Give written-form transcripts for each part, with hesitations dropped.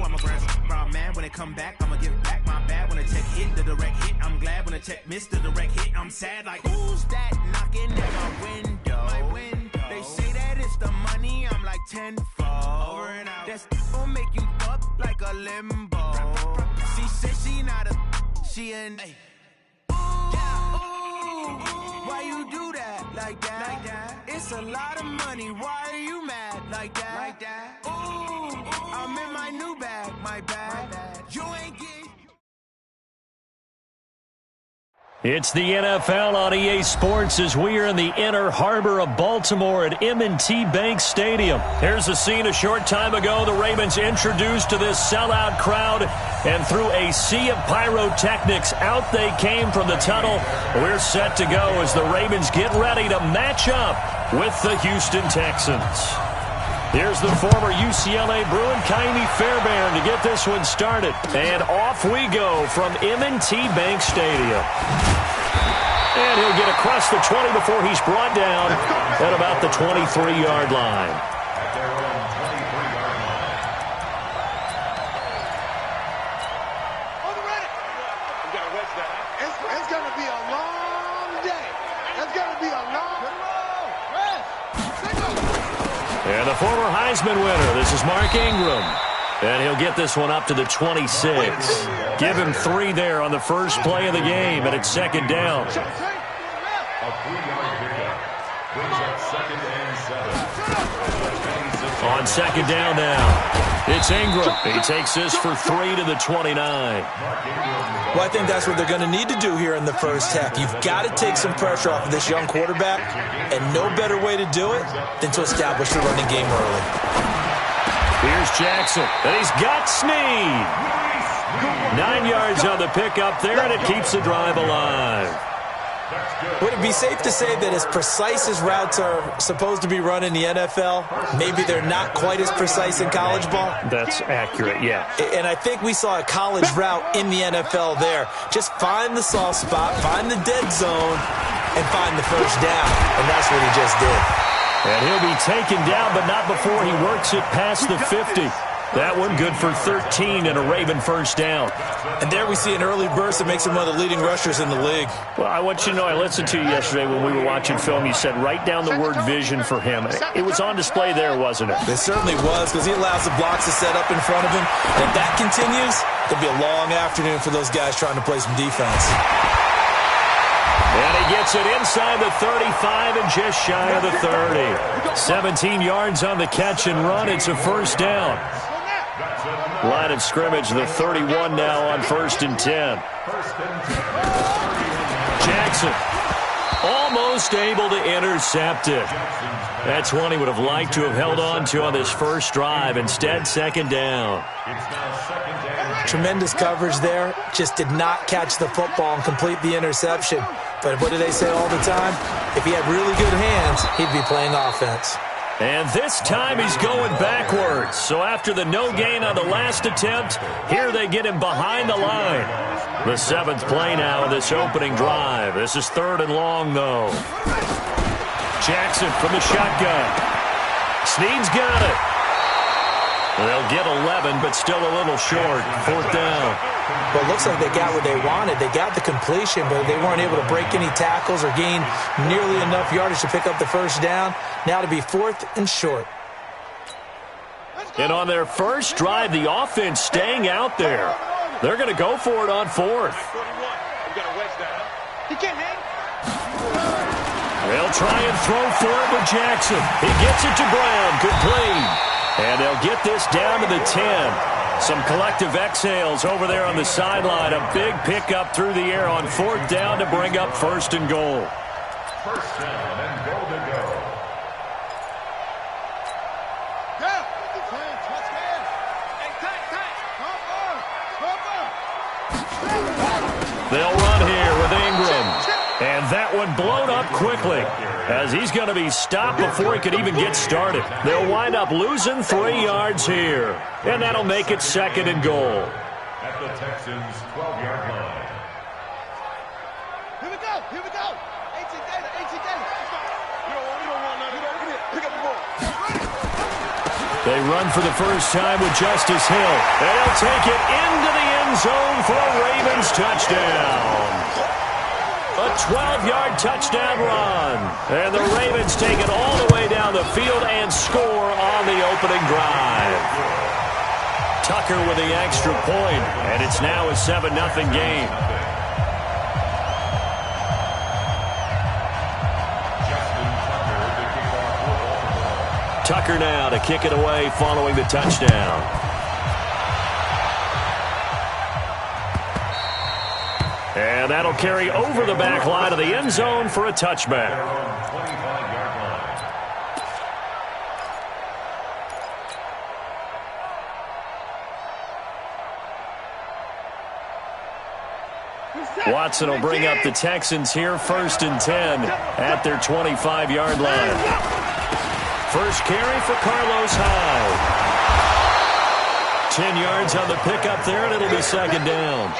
I'm a ground man. When it come back, I'ma give back my bad. When a check hit, the direct hit, I'm glad. When a check missed the direct hit, I'm sad. Like, who's that knocking at my window? They say that it's the money, I'm like tenfold. Over and out. That's gon' make you up like a limbo. She said she not a, she an. Why you do that like that? It's a lot of money. Why are you mad like that? Ooh, I'm in my new bag, my bag. You ain't getting. It's the NFL on EA Sports as we are in the inner harbor of Baltimore at M&T Bank Stadium. Here's a scene a short time ago. The Ravens introduced to this sellout crowd, and through a sea of pyrotechnics, out they came from the tunnel. We're set to go as the Ravens get ready to match up with the Houston Texans. Here's the former UCLA Bruin, Kaimi Fairbairn, to get this one started. And off we go from M&T Bank Stadium. And he'll get across the 20 before he's brought down at about the 23-yard line. It's going to be a long day. It's going to be a long And the former Heisman winner, this is Mark Ingram. And he'll get this one up to the 26. Give him 3 there on the first play of the game, and it's second down. A 3-yard pickup brings up 2nd and 7. On second down now, it's Ingram. He takes this for 3 to the 29. Well, I think that's what they're going to need to do here in the first half. You've got to take some pressure off of this young quarterback, and no better way to do it than to establish the running game early. Here's Jackson, and he's got Snead. 9 yards on the pickup there, and it keeps the drive alive. Would it be safe to say that as precise as routes are supposed to be run in the NFL, maybe they're not quite as precise in college ball? That's accurate, yeah. And I think we saw a college route in the NFL there. Just find the soft spot, find the dead zone, and find the first down. And that's what he just did. And he'll be taken down, but not before he works it past the 50. That one good for 13 and a Raven first down. And there we see an early burst that makes him one of the leading rushers in the league. Well, I want you to know, I listened to you yesterday when we were watching film. You said write down the word vision for him. It was on display there, wasn't it? It certainly was, because he allows the blocks to set up in front of him. And if that continues, it'll be a long afternoon for those guys trying to play some defense. And he gets it inside the 35 and just shy of the 30. 17 yards on the catch and run. It's a first down. Line of scrimmage, the 31 now on 1st and 10. Jackson almost able to intercept it. That's one he would have liked to have held on to on this first drive. Instead, second down. Tremendous coverage there. Just did not catch the football and complete the interception. But what do they say all the time? If he had really good hands, he'd be playing offense. And this time he's going backwards. So after the no gain on the last attempt, here they get him behind the line. The 7th play now of this opening drive. This is 3rd and long, though. Jackson from the shotgun. Snead's got it. They'll get 11, but still a little short. 4th down. Well, it looks like they got what they wanted. They got the completion, but they weren't able to break any tackles or gain nearly enough yardage to pick up the first down. Now to be 4th and short. And on their first drive, the offense staying out there. They're going to go for it on 4th. They'll try and throw for it with Jackson. He gets it to Brown. Complete. And they'll get this down to the 10. Some collective exhales over there on the sideline. A big pickup through the air on 4th down to bring up 1st and goal. First down and goal to go. They'll run here with Ingram. And that one blown up quickly as he's going to be stopped before he could even get started. They'll wind up losing 3 yards here. And that'll make it 2nd and goal. At the Texans' 12-yard line. Here we go. Here we go. 18 data. You don't want none. Pick up the ball. They run for the first time with Justice Hill. And he'll take it into the end zone for a Ravens touchdown. A 12-yard touchdown run. And the Ravens take it all the way down the field and score on the opening drive. Tucker with the extra point, and it's now a 7-0 game. Tucker now to kick it away following the touchdown. And that'll carry over the back line of the end zone for a touchback. Watson will bring up the Texans here, 1st and 10 at their 25-yard line. First carry for Carlos Hyde. 10 yards on the pickup there, and it'll be 2nd down.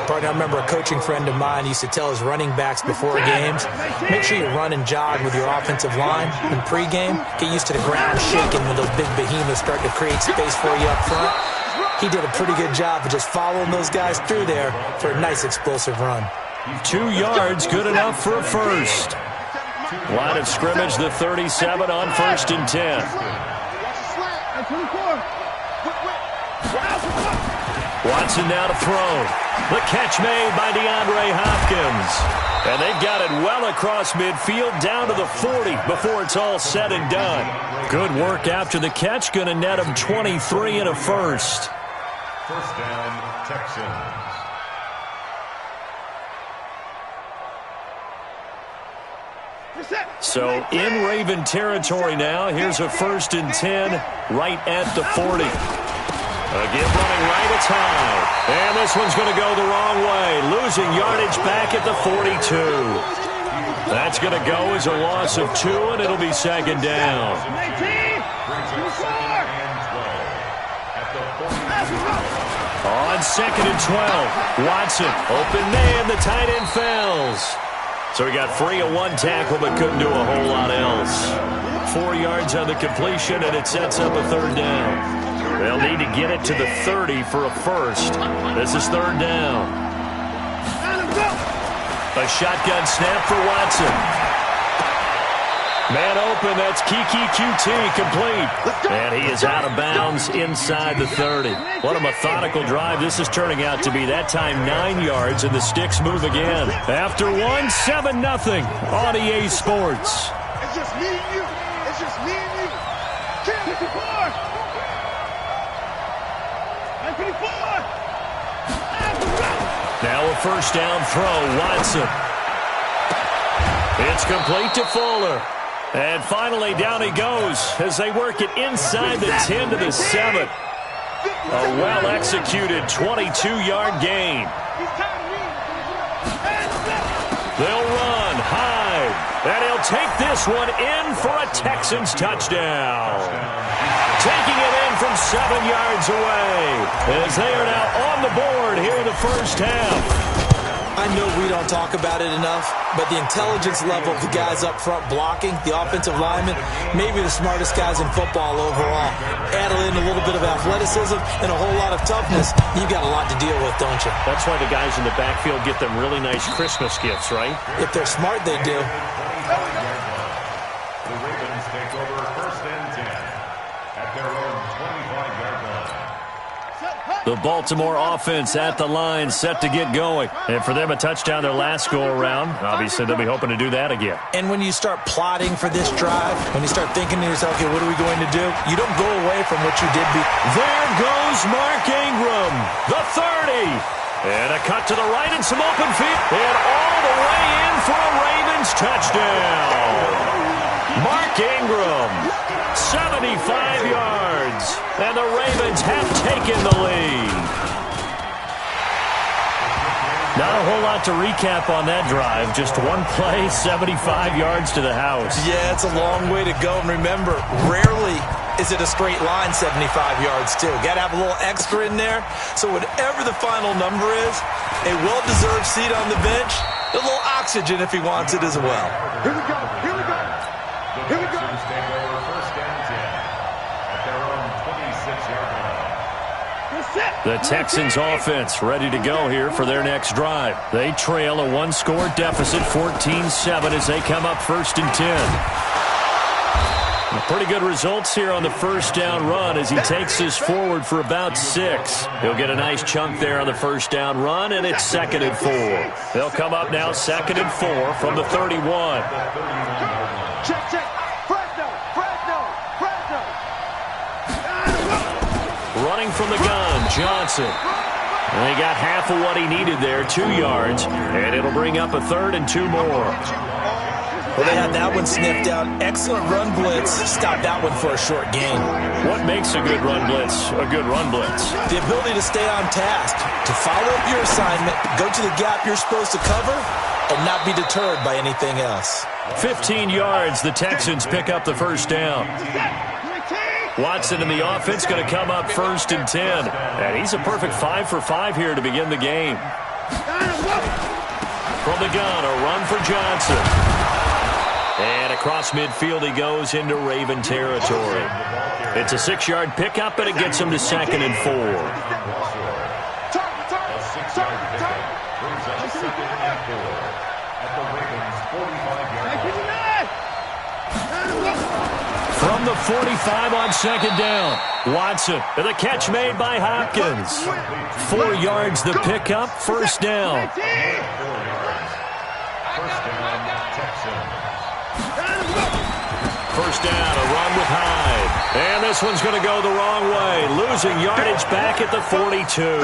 Partner, I remember a coaching friend of mine used to tell his running backs before games, make sure you run and jog with your offensive line in pregame. Get used to the ground shaking when those big behemoths start to create space for you up front. He did a pretty good job of just following those guys through there for a nice explosive run. 2 yards, good enough for a first. Line of scrimmage, the 37 on 1st and 10. Watson now to throw. The catch made by DeAndre Hopkins. And they've got it well across midfield down to the 40 before it's all said and done. Good work after the catch. Going to net him 23 and a first. First down, Texans. So in Raven territory now. Here's a 1st and 10 right at the 40. Again running right, it's high. And this one's going to go the wrong way. Losing yardage back at the 42. That's going to go as a loss of 2, and it'll be 2nd down. On 2nd and 12, Watson, open man, the tight end fails. So he got free of 1 tackle but couldn't do a whole lot else. 4 yards on the completion, and it sets up a 3rd down. They'll need to get it to the 30 for a first. This is 3rd down. A shotgun snap for Watson. Man open, that's Kiki QT complete. And he is out of bounds inside the 30. What a methodical drive this is turning out to be. That time 9 yards, and the sticks move again. After 1, 7-0 on EA Sports. It's just me and you. It's just me and you. 54. 54. Now a 1st down throw, Watson. It's complete to Fuller. And finally, down he goes as they work it inside the 10 to the 7. A well-executed 22-yard gain. They'll run, Hyde, and he'll take this one in for a Texans touchdown. Taking it in from 7 yards away as they are now on the board here in the first half. I know we don't talk about it enough, but the intelligence level of the guys up front blocking, the offensive linemen, maybe the smartest guys in football overall. Add in a little bit of athleticism and a whole lot of toughness, you've got a lot to deal with, don't you? That's why the guys in the backfield get them really nice Christmas gifts, right? If they're smart, they do. The Ravens take over 1st and 10 at their own 25-yard line. The Baltimore offense at the line, set to get going. And for them, a touchdown their last go-around. Obviously, they'll be hoping to do that again. And when you start plotting for this drive, when you start thinking to yourself, okay, what are we going to do? You don't go away from what you did. There goes Mark Ingram, the 30. And a cut to the right and some open field. And all the way in for a Ravens touchdown. Mark Ingram, 75 yards. And the Ravens have taken the lead. Not a whole lot to recap on that drive. Just one play, 75 yards to the house. Yeah, it's a long way to go. And remember, rarely is it a straight line 75 yards, too. Got to have a little extra in there. So whatever the final number is, a well-deserved seat on the bench, a little oxygen if he wants it as well. Here we go. Here we go. Here we go. Take over 1st and 10 at their own The Texans offense ready to go here for their next drive. They trail a one-score deficit, 14-7, as they come up 1st and 10. Pretty good results here on the first down run as he takes this forward for about 6. He'll get a nice chunk there on the first down run, and it's 2nd and 4. They'll come up now 2nd and 4 from the 31. Check. Fresno. Running from the gun, Johnson. And he got half of what he needed there, 2 yards, and it'll bring up a 3rd and 2 more. Well, they had that one sniffed out. Excellent run blitz. Stopped that one for a short gain. What makes a good run blitz a good run blitz? The ability to stay on task, to follow up your assignment, go to the gap you're supposed to cover, and not be deterred by anything else. 15 yards, the Texans pick up the first down. Watson in the offense going to come up 1st and 10. And he's a perfect 5 for 5 here to begin the game. From the gun, a run for Johnson. And across midfield he goes into Raven territory. It's a 6-yard pickup, and it gets him to 2nd and 4. From the 45 on 2nd down, Watson, and the catch made by Hopkins. 4 yards the pickup, 1st down. First down, a run with Hyde. And this one's going to go the wrong way. Losing yardage back at the 42.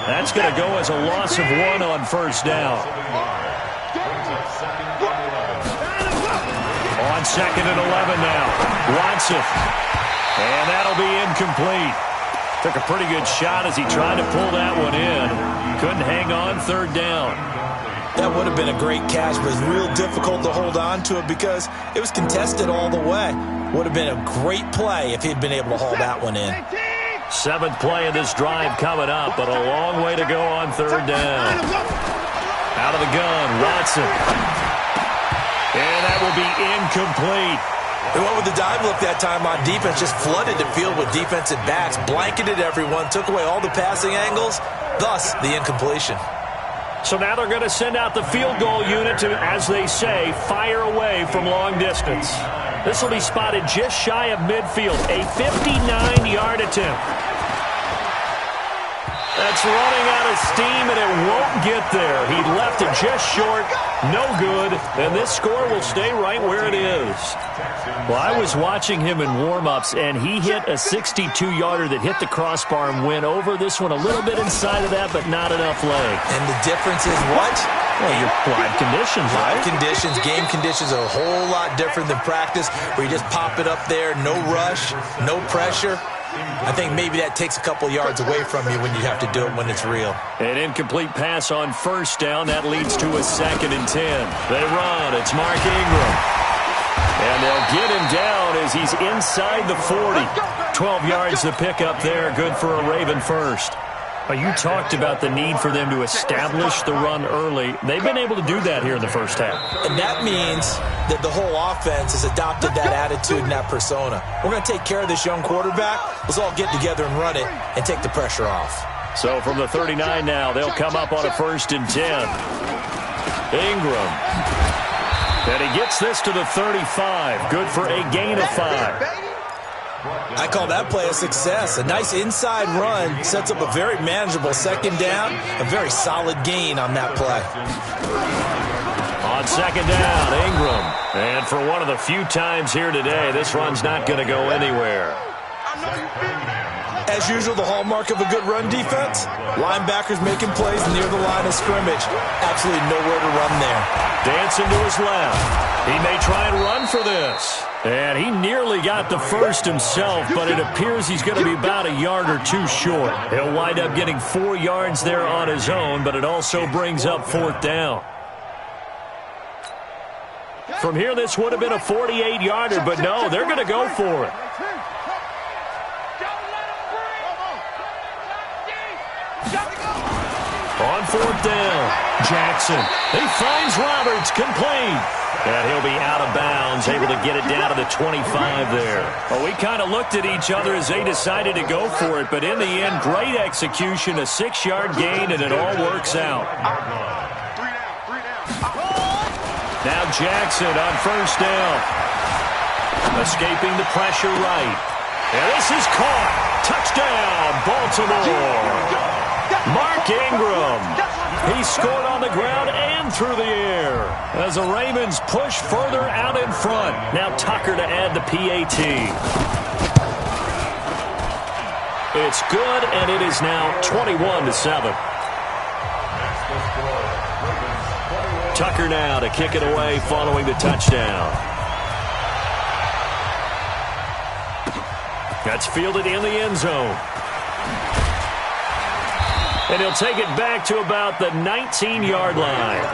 That's going to go as a loss of 1 on 1st down. On 2nd and 11 now. Watson. And that'll be incomplete. Took a pretty good shot as he tried to pull that one in. Couldn't hang on 3rd down. That would have been a great catch, but it was real difficult to hold on to it because it was contested all the way. Would have been a great play if he'd been able to haul that one in. 7th play of this drive coming up, but a long way to go on 3rd down. Out of the gun, Watson. And that will be incomplete. They went with the dive look that time on defense, just flooded the field with defensive backs, blanketed everyone, took away all the passing angles, thus the incompletion. So now they're going to send out the field goal unit to, as they say, fire away from long distance. This will be spotted just shy of midfield, a 59-yard attempt. That's running out of steam, and it won't get there. He left it just short, no good, and this score will stay right where it is. Well, I was watching him in warm-ups, and he hit a 62-yarder that hit the crossbar and went over. This one a little bit inside of that, but not enough leg. And the difference is what? Well, your live conditions, right? Live conditions, game conditions are a whole lot different than practice, where you just pop it up there, no rush, no pressure. I think maybe that takes a couple yards away from you when you have to do it when it's real. An incomplete pass on 1st down. That leads to a 2nd and 10. They run. It's Mark Ingram. And they'll get him down as he's inside the 40. 12 yards to pick up there. Good for a Raven first. You talked about the need for them to establish the run early. They've been able to do that here in the first half. And that means that the whole offense has adopted that attitude and that persona. We're going to take care of this young quarterback. Let's all get together and run it and take the pressure off. So from the 39 now, they'll come up on a 1st and 10. Ingram. And he gets this to the 35. Good for a gain of 5. I call that play a success. A nice inside run sets up a very manageable 2nd down, a very solid gain on that play. On 2nd down, Ingram. And for one of the few times here today, this run's not going to go anywhere. As usual, the hallmark of a good run defense, linebackers making plays near the line of scrimmage. Absolutely nowhere to run there. Dancing to his left. He may try and run for this. And he nearly got the first himself, but it appears he's going to be about a yard or 2 short. He'll wind up getting 4 yards there on his own, but it also brings up 4th down. From here, this would have been a 48-yarder, but no, they're going to go for it. On 4th down, Jackson. He finds Roberts, complete. And he'll be out of bounds, able to get it down to the 25 there. Well, we kind of looked at each other as they decided to go for it, but in the end, great execution, a 6-yard gain, and it all works out. Now Jackson on 1st down. Escaping the pressure right. And this is caught. Touchdown, Baltimore. Mark Ingram. He scored on the ground and through the air as the Ravens push further out in front. Now Tucker to add the PAT. It's good, and it is now 21-7. Tucker now to kick it away following the touchdown. That's fielded in the end zone. And he'll take it back to about the 19-yard line.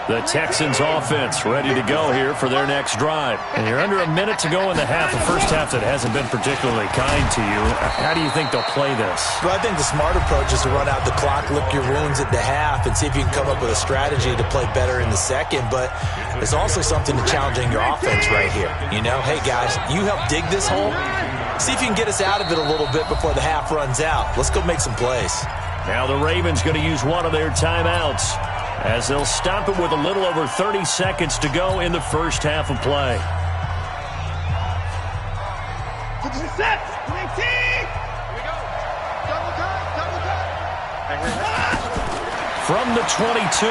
The Texans offense ready to go here for their next drive. And you're under a minute to go in the half, the first half that hasn't been particularly kind to you. How do you think they'll play this? Well, I think the smart approach is to run out the clock, lick your wounds at the half, and see if you can come up with a strategy to play better in the second. But there's also something to challenging your offense right here. You know, hey, guys, you help dig this hole. See if you can get us out of it a little bit before the half runs out. Let's go make some plays. Now the Ravens going to use one of their timeouts as they'll stop it with a little over 30 seconds to go in the first half of play. From the 22,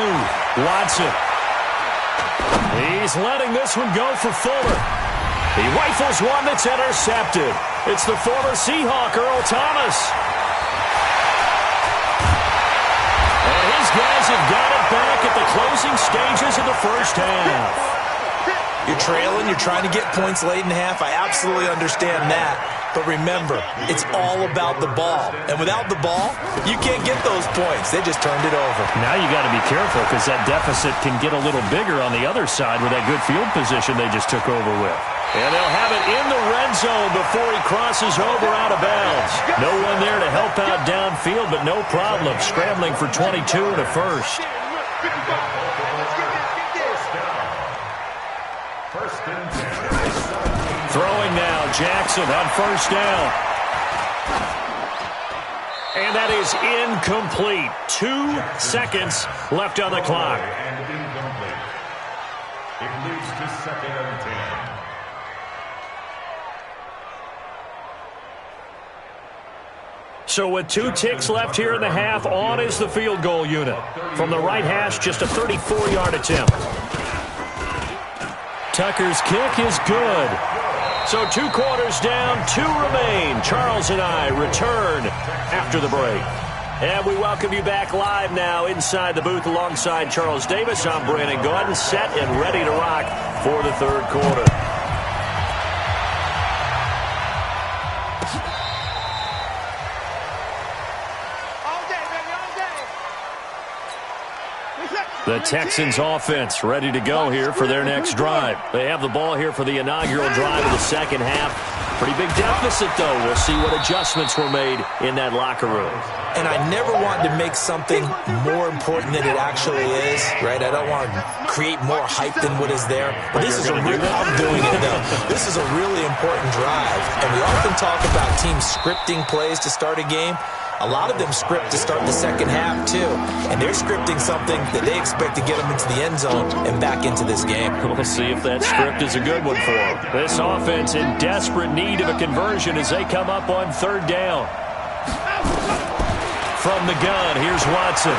Watson. He's letting this one go for Fuller. He rifles one that's intercepted. It's the former Seahawk, Earl Thomas. And his guys have got it back at the closing stages of the first half. You're trailing, you're trying to get points late in half. I absolutely understand that. But remember, it's all about the ball. And without the ball, you can't get those points. They just turned it over. Now you got to be careful because that deficit can get a little bigger on the other side with that good field position they just took over with. And they'll have it in the red zone before he crosses over out of bounds. No one there to help out downfield, but no problem. Scrambling for 22 and a first. Throwing now, Jackson on 1st down. And that is incomplete. 2 seconds left on the clock. It leads to 2nd and 10. So with 2 ticks left here in the half, on is the field goal unit. From the right hash, just a 34-yard attempt. Tucker's kick is good. So 2 quarters down, 2 remain. Charles and I return after the break. And we welcome you back live now inside the booth alongside Charles Davis. I'm Brandon Gordon, set and ready to rock for the 3rd quarter. The Texans offense ready to go here for their next drive. They have the ball here for the inaugural drive of the second half. Pretty big deficit, though. We'll see what adjustments were made in that locker room. And I never want to make something more important than it actually is, right? I don't want to create more hype than what is there. But this is I'm doing it, though. This is a really important drive. And we often talk about teams scripting plays to start a game. A lot of them script to start the second half, too. And they're scripting something that they expect to get them into the end zone and back into this game. We'll see if that script is a good one for them. This offense in desperate need of a conversion as they come up on 3rd down. From the gun, here's Watson.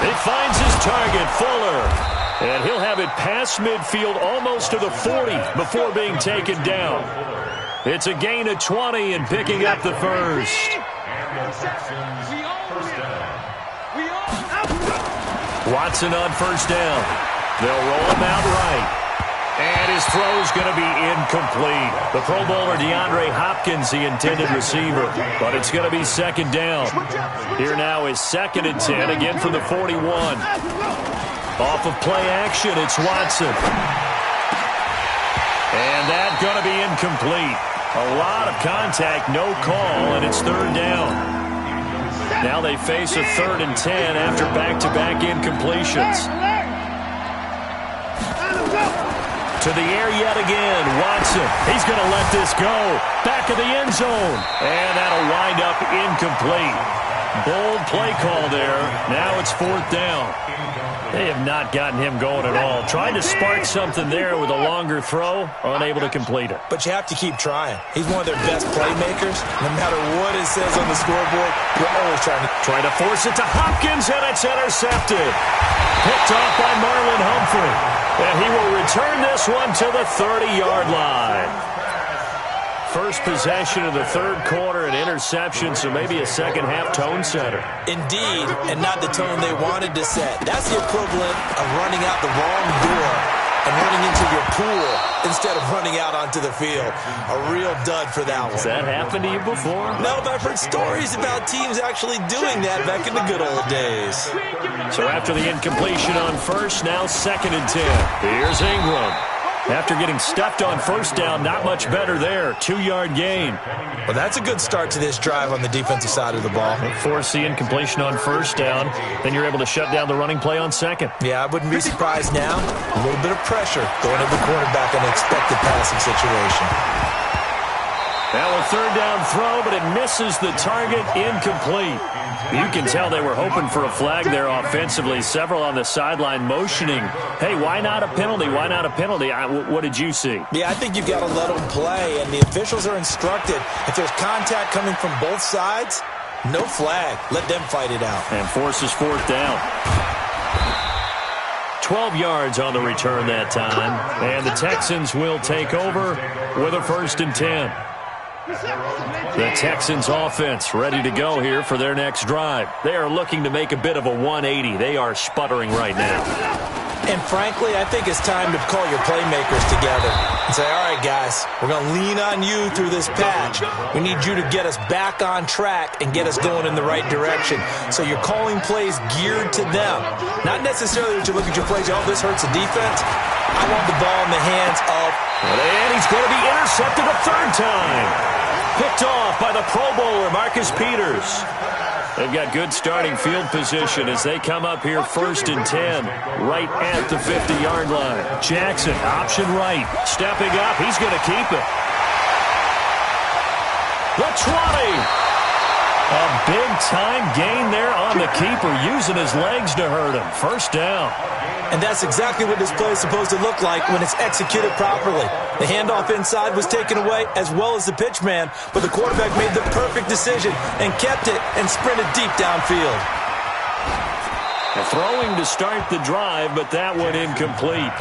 He finds his target, Fuller. And he'll have it past midfield almost to the 40 before being taken down. It's a gain of 20 and picking up the first. Watson on 1st down. They'll roll him out right. And his throw's going to be incomplete. The Pro Bowler DeAndre Hopkins, the intended receiver. But it's going to be 2nd down. Here now is 2nd and 10, again from the 41. Off of play action, it's Watson. And that's going to be incomplete. A lot of contact, no call, and it's third down. Now they face a 3rd and 10 after back-to-back incompletions. To the air yet again. Watson. He's going to let this go. Back of the end zone. And that'll wind up incomplete. Bold play call there. Now it's 4th down. They have not gotten him going at all. Tried to spark something there with a longer throw. Unable to complete it. But you have to keep trying. He's one of their best playmakers. No matter what it says on the scoreboard, you're always trying to force it to Hopkins, and it's intercepted. Picked off by Marlon Humphrey. And he will return this one to the 30-yard line. First possession of the third quarter, an interception, so maybe a second-half tone setter. Indeed, and not the tone they wanted to set. That's the equivalent of running out the wrong door and running into your pool instead of running out onto the field. A real dud for that one. Has that happened to you before? No, but I've heard stories about teams actually doing that back in the good old days. So after the incompletion on first, now 2nd and 10. Here's Ingram. After getting stuffed on first down, not much better there. 2-yard gain. Well, that's a good start to this drive on the defensive side of the ball. Force the incompletion on first down. Then you're able to shut down the running play on second. Yeah, I wouldn't be surprised now. A little bit of pressure going to the quarterback in an expected passing situation. Now a 3rd down throw, but it misses the target. Incomplete. You can tell they were hoping for a flag there offensively. Several on the sideline motioning, hey, why not a penalty? Why not a penalty? What did you see? Yeah, I think you've got to let them play, and the officials are instructed. If there's contact coming from both sides, no flag. Let them fight it out. And forces 4th down. 12 yards on the return that time. And the Texans will take over with a 1st and 10. The Texans offense ready to go here for their next drive. They are looking to make a bit of a 180. They are sputtering right now. And frankly, I think it's time to call your playmakers together and say, all right, guys, we're going to lean on you through this patch. We need you to get us back on track and get us going in the right direction. So you're calling plays geared to them. Not necessarily that you look at your plays, oh, this hurts the defense. I want the ball in the hands of... And he's going to be intercepted a 3rd time. Picked off by the Pro Bowler, Marcus Peters. They've got good starting field position as they come up here 1st and 10, right at the 50-yard line. Jackson, option right, stepping up. He's going to keep it. The 20. A big-time gain there on the keeper, using his legs to hurt him. 1st down. And that's exactly what this play is supposed to look like when it's executed properly. The handoff inside was taken away as well as the pitch man, but the quarterback made the perfect decision and kept it and sprinted deep downfield. Throwing to start the drive, but that one incomplete.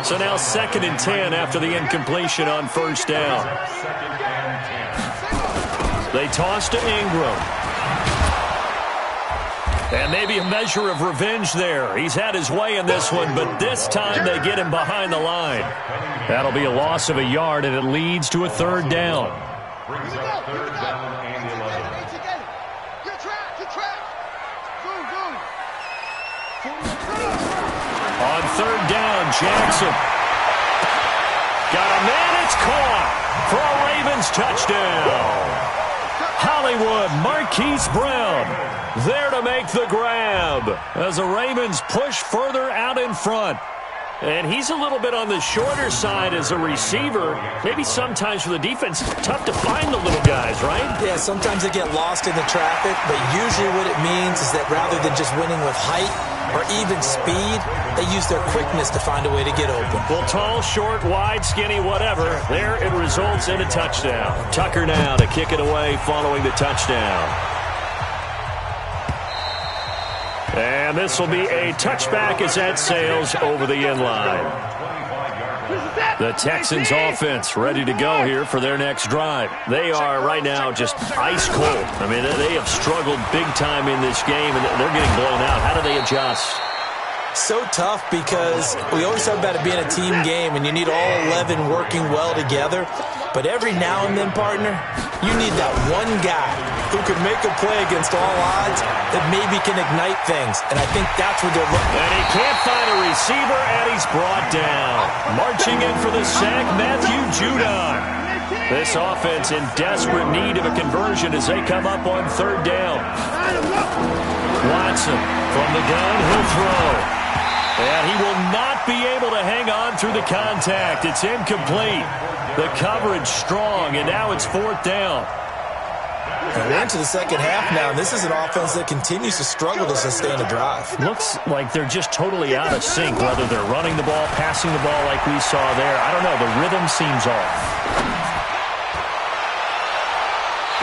So now 2nd and 10 after the incompletion on 1st down. They toss to Ingram. And maybe a measure of revenge there. He's had his way in this one, but this time they get him behind the line. That'll be a loss of a yard, and it leads to a 3rd down. Brings up 3rd down and 11. On 3rd down, Jackson. Got a man, it's caught for a Ravens touchdown. Hollywood, Marquise Brown, there to make the grab as the Ravens push further out in front. And he's a little bit on the shorter side as a receiver. Maybe sometimes for the defense, tough to find the little guys, right? Yeah, sometimes they get lost in the traffic, but usually what it means is that rather than just winning with height or even speed, they use their quickness to find a way to get open. Well, tall, short, wide, skinny, whatever, there it results in a touchdown. Tucker now to kick it away following the touchdown. And this will be a touchback as that sails over the end line. The Texans offense ready to go here for their next drive. They are right now just ice cold. I mean, they have struggled big time in this game, and they're getting blown out. How do they adjust? So tough because we always talk about it being a team game, and you need all 11 working well together. But every now and then, partner, you need that one guy who could make a play against all odds that maybe can ignite things. And I think that's what they're looking at. And he can't find a receiver, and he's brought down. Marching in for the sack, Matthew Judon. This offense in desperate need of a conversion as they come up on third down. Watson from the gun, he'll throw. And he will not be able to hang on through the contact. It's incomplete. The coverage strong, and now it's fourth down. And we're into the second half now, and this is an offense that continues to struggle to sustain a drive. Looks like they're just totally out of sync, whether they're running the ball, passing the ball like we saw there. I don't know. The rhythm seems off.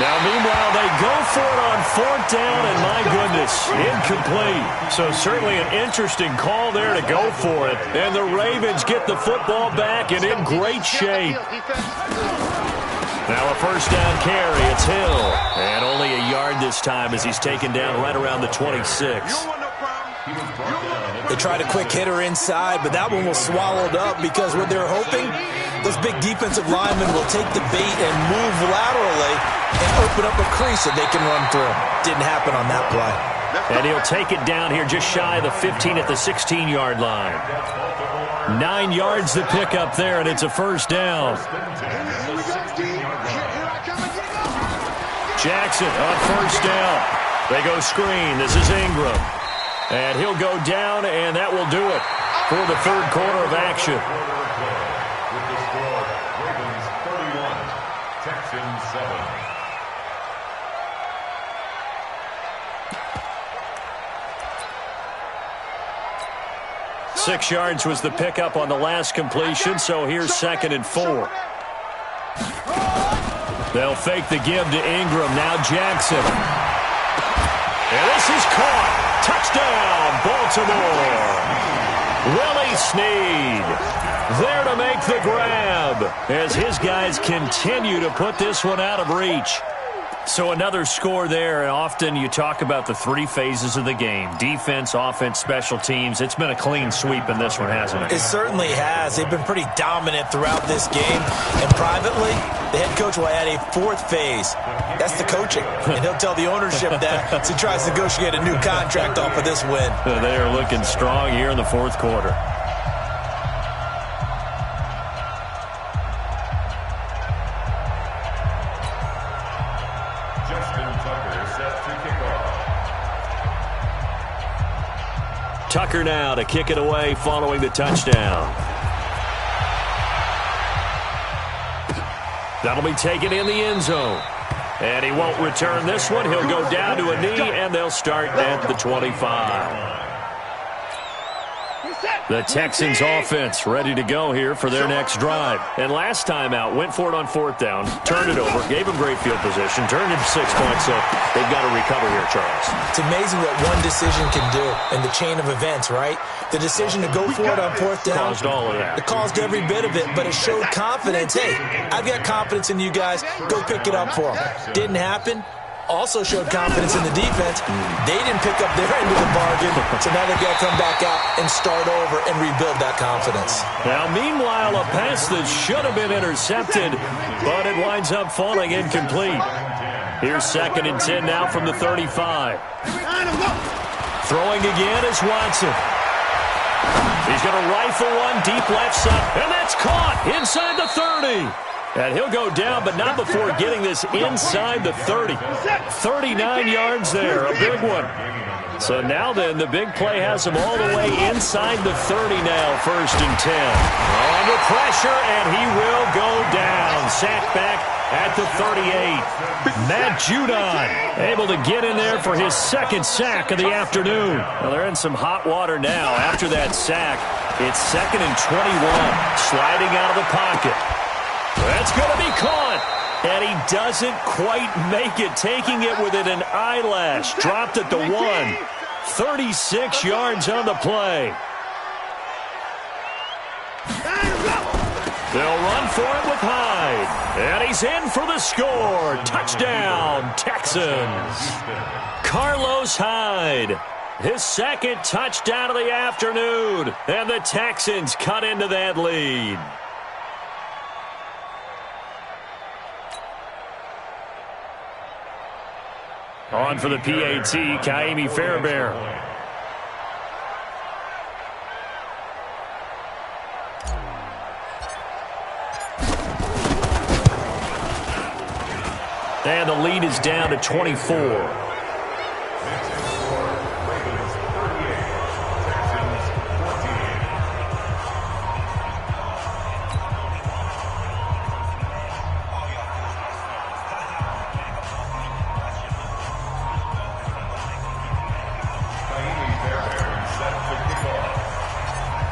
Now, meanwhile, they go for it on fourth down, and my goodness, incomplete. So certainly an interesting call there to go for it. And the Ravens get the football back and in great shape. Now a first down carry. It's Hill. And only a yard this time as he's taken down right around the 26. They tried a quick hitter inside, but that one was swallowed up because what they're hoping, those big defensive linemen will take the bait and move laterally and open up a crease that they can run through. Didn't happen on that play. And he'll take it down here just shy of the 15 at the 16-yard line. 9 yards to pick up there, and it's a first down. Jackson on first down. They go screen. This is Ingram. And he'll go down, and that will do it for the third quarter of action. With the score, Ravens 31, Texans 7. 6 yards was the pickup on the last completion, so here's 2nd and 4. They'll fake the give to Ingram. Now Jackson. And this is caught. Touchdown, Baltimore. Willie Snead there to make the grab as his guys continue to put this one out of reach. So another score there, and often you talk about the 3 phases of the game. Defense, offense, special teams. It's been a clean sweep in this one, hasn't it? It certainly has. They've been pretty dominant throughout this game. And privately, the head coach will add a 4th phase. That's the coaching. And he'll tell the ownership that as he tries to negotiate a new contract off of this win. They are looking strong here in the fourth quarter. Tucker now to kick it away following the touchdown. That'll be taken in the end zone. And he won't return this one. He'll go down to a knee, and they'll start at the 25. The Texans offense ready to go here for their next drive. And last time out, went for it on fourth down, turned it over, gave them great field position, turned it to 6 points, so they've got to recover here, Charles. It's amazing what one decision can do in the chain of events, right? The decision to go for it on fourth down. Caused all of that. It caused every bit of it, but it showed confidence. Hey, I've got confidence in you guys. Go pick it up for them. Didn't happen. Also showed confidence in the defense. They didn't pick up their end of the bargain, so now they've got to come back out and start over and rebuild that confidence. Now, meanwhile, a pass that should have been intercepted, but it winds up falling incomplete. Here's 2nd and 10 now from the 35. Throwing again is Watson. He's going to rifle one deep left side, and that's caught inside the 30. And he'll go down, but not before getting this inside the 30. 39 yards there, a big one. So now then, the big play has him all the way inside the 30 now, 1st and 10. Under pressure, and he will go down. Sacked back at the 38. Matt Judon able to get in there for his 2nd sack of the afternoon. Well, they're in some hot water now. After that sack, it's 2nd and 21. Sliding out of the pocket. That's going to be caught. And he doesn't quite make it, taking it within an eyelash. Dropped at the 1. 36 yards on the play. They'll run for it with Hyde. And he's in for the score. Touchdown, Texans. Carlos Hyde. His 2nd touchdown of the afternoon. And the Texans cut into that lead. On for the PAT, Kaimi Fairbairn. And the lead is down to 24.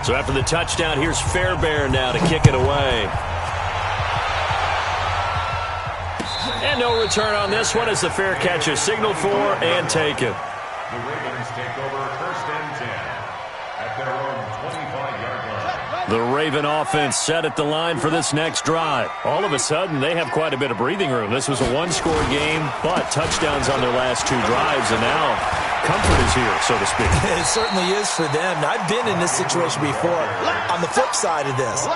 So after the touchdown, here's Fairbairn now to kick it away. And no return on this one as the fair catch is signaled for and taken. The Ravens take over first and 10 at their own 25-yard line. The Raven offense set at the line for this next drive. All of a sudden, they have quite a bit of breathing room. This was a one-score game, but touchdowns on their last two drives, and now comfort is here, so to speak. It certainly is for them. I've been in this situation before on the flip side of this.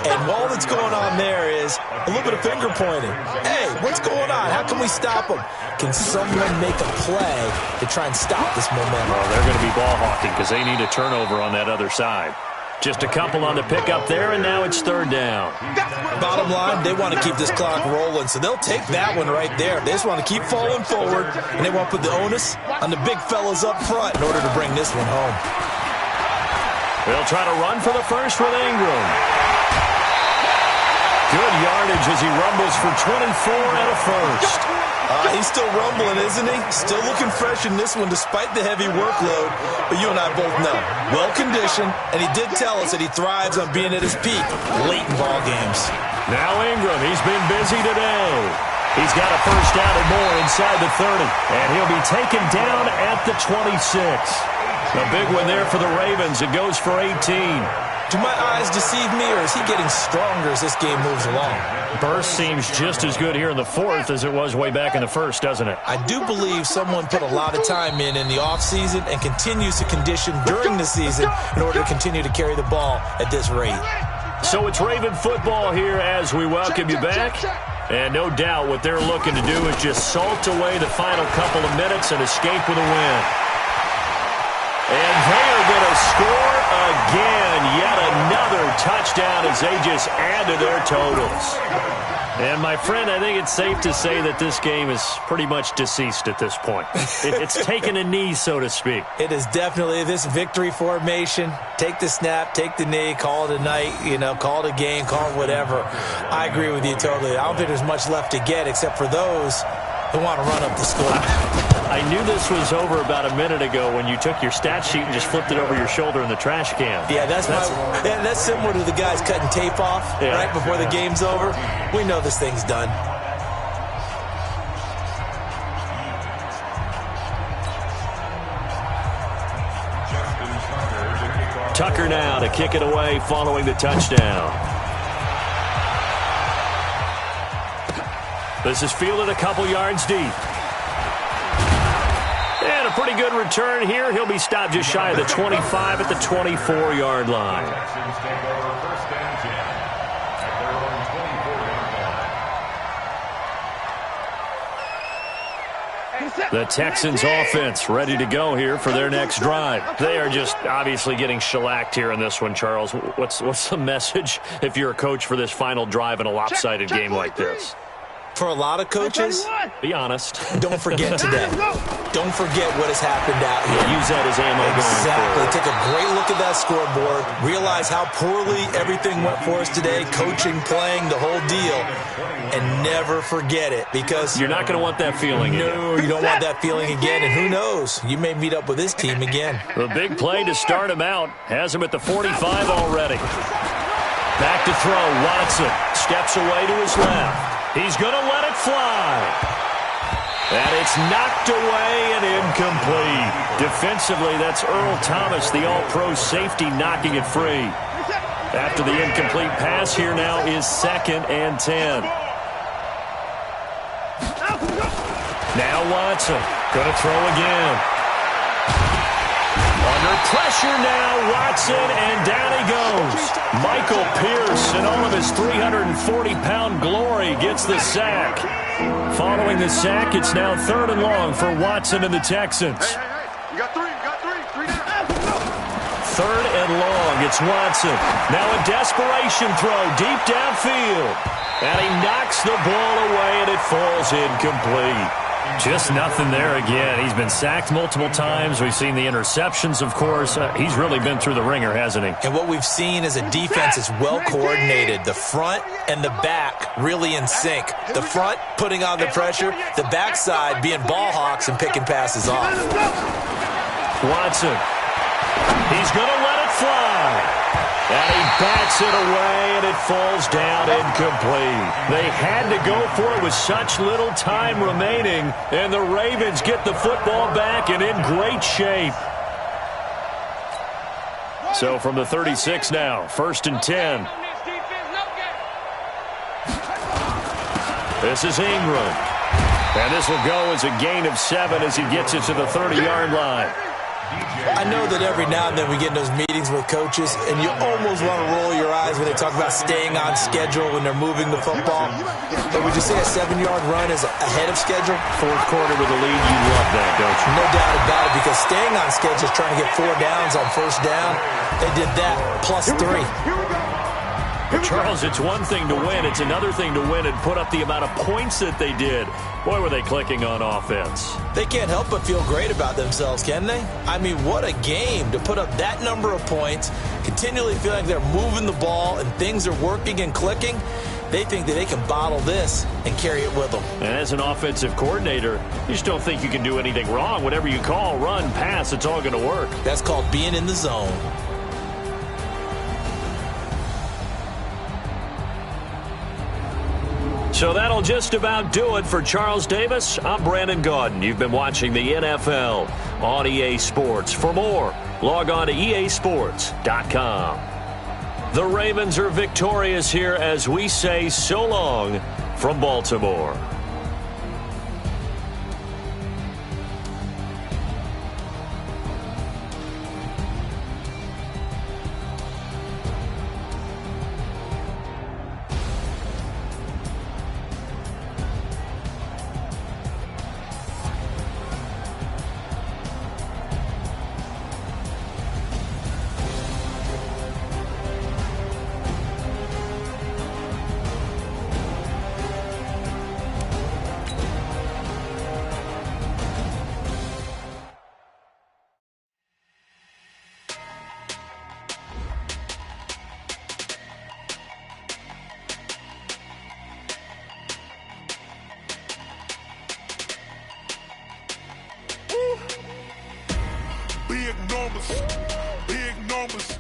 And all that's going on there is a little bit of finger pointing. Hey, what's going on? How can we stop them? Can someone make a play to try and stop this momentum? Well, they're going to be ball hawking because they need a turnover on that other side. Just a couple on the pickup there, and now it's third down. Bottom line, they want to keep this clock rolling, so they'll take that one right there. They just want to keep falling forward, and they want to put the onus on the big fellas up front in order to bring this one home. They'll try to run for the first with Ingram. Good yardage as he rumbles for 24 and a first. He's still rumbling, isn't he? Still looking fresh in this one despite the heavy workload. But you and I both know, well-conditioned, and he did tell us that he thrives on being at his peak late in ball games. Now Ingram, he's been busy today. He's got a first down and more inside the 30, and he'll be taken down at the 26. A big one there for the Ravens. It goes for 18. Do my eyes deceive me, or is he getting stronger as this game moves along? Burst seems just as good here in the fourth as it was way back in the first, doesn't it? I do believe someone put a lot of time in the offseason and continues to condition during the season in order to continue to carry the ball at this rate. So it's Raven football here as we welcome you back. And no doubt what they're looking to do is just salt away the final couple of minutes and escape with a win. And they are going to score again. Yet another touchdown as they just add to their totals. And, my friend, I think it's safe to say that this game is pretty much deceased at this point. It's taken a knee, so to speak. It is definitely this victory formation. Take the snap, take the knee, call it a night, call it a game, call it whatever. I agree with you totally. I don't think there's much left to get except for those who want to run up the score. I knew this was over about a minute ago when you took your stat sheet and just flipped it over your shoulder in the trash can. Yeah, that's similar to the guys cutting tape off right before the game's over. We know this thing's done. Tucker now to kick it away following the touchdown. This is fielded a couple yards deep. And a pretty good return here. He'll be stopped just shy of the 25 at the 24-yard line. Texans take over first and 10 at their own 24-yard line. The Texans offense ready to go here for their next drive. They are just obviously getting shellacked here in this one, Charles. What's the message if you're a coach for this final drive in a lopsided game like this? For a lot of coaches, be honest. Don't forget today. Don't forget what has happened out here. Use that as ammo going forward. Take a great look at that scoreboard. Realize how poorly everything went for us today. Coaching, playing, the whole deal. And never forget it because you're not going to want that feeling again. No, you don't want that feeling again. And who knows? You may meet up with this team again. The big play to start him out has him at the 45 already. Back to throw. Watson steps away to his left. He's going to let it fly. And it's knocked away and incomplete. Defensively, that's Earl Thomas, the all-pro safety, knocking it free. After the incomplete pass, here now is 2nd and 10. Now Watson, going to throw again. Under pressure now, Watson, and down he goes. Michael Pierce, in all of his 340-pound glory, gets the sack. Following the sack, it's now 3rd and long for Watson and the Texans. You got three down. 3rd and long, it's Watson. Now a desperation throw deep downfield. And he knocks the ball away, and it falls incomplete. Just nothing there again. He's been sacked multiple times. We've seen the interceptions, of course. He's really been through the ringer, hasn't he? And what we've seen is a defense that's well coordinated. The front and the back really in sync. The front putting on the pressure. The backside being ball hawks and picking passes off. Watson. He's going to let it fly. And he bats it away, and it falls down incomplete. They had to go for it with such little time remaining, and the Ravens get the football back and in great shape. So from the 36 now, 1st and 10. This is Ingram. And this will go as a gain of 7 as he gets it to the 30-yard line. I know that every now and then we get in those meetings with coaches, and you almost want to roll your eyes when they talk about staying on schedule when they're moving the football. But would you say a 7-yard run is ahead of schedule? 4th quarter with a lead, you love that, don't you? No doubt about it, because staying on schedule is trying to get 4 downs on 1st down. They did that plus 3. But Charles, it's one thing to win. It's another thing to win and put up the amount of points that they did. Boy, were they clicking on offense. They can't help but feel great about themselves, can they? I mean, what a game to put up that number of points, continually feel like they're moving the ball and things are working and clicking. They think that they can bottle this and carry it with them. And as an offensive coordinator, you just don't think you can do anything wrong. Whatever you call, run, pass, it's all going to work. That's called being in the zone. So that'll just about do it for Charles Davis. I'm Brandon Gaudin. You've been watching the NFL on EA Sports. For more, log on to easports.com. The Ravens are victorious here as we say so long from Baltimore. Big numbers.